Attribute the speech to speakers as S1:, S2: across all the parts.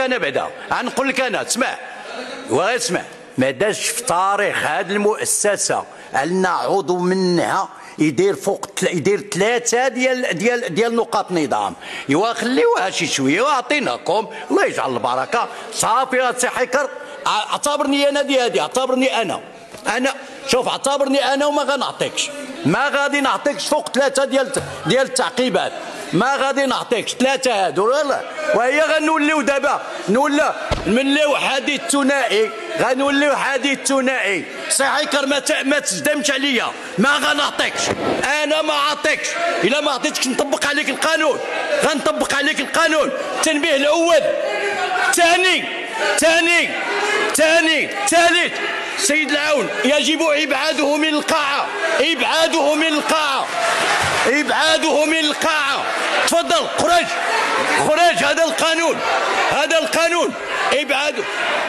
S1: انا بعدا غنقول لك انا اسمع وغير اسمع. ما دارش في تاريخ هذه المؤسسه عندنا عضو منها يدير فوق يدير 3 ديال نقاط نظام. ايوا خليوها شي شويه واعطيناكم الله يجعل البركه. صافي سي حكر اعتبرني انا هذه اعتبرني انا شوف اعتبرني انا وما غنعطيكش. ما غادي نعطيكش فوق 3 ديال التعقيبات. ما غادي نعطيكش 3 هادو ولا. وهي غنوليو دابا نوليو حديث ثنائي. غنوليو حديث ثنائي. سي حكر ما تزدمش عليا. ما غنعطيكش. انا ما عطيكش. الا ما عطيتكش نطبق عليك القانون. غنطبق عليك القانون. التنبيه الاول. ثالث سيد العون يجب ابعاده من القاعه. ابعاده من القاعه. تفضل خرج. هذا القانون ابعاده.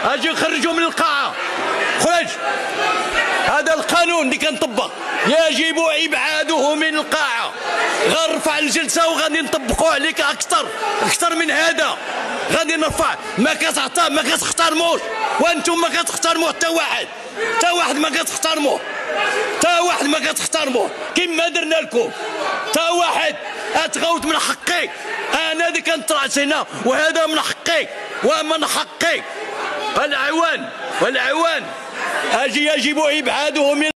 S1: اجي خرجوا من القاعه. خرج. هذا القانون اللي كنطبق يجب ابعاده من القاعه. غنرفع الجلسه وغادي نطبقوا عليك اكثر من هذا. غادي نرفع. ما كتحترموش وانتم ما كتحترموه حتى واحد ما كتحترموه كما درنا لكم. حتى واحد اتغوت من حقي. انا اللي كنطلعت هنا وهذا من حقي ومن حقي. والعوان اجي يجب ابعاده من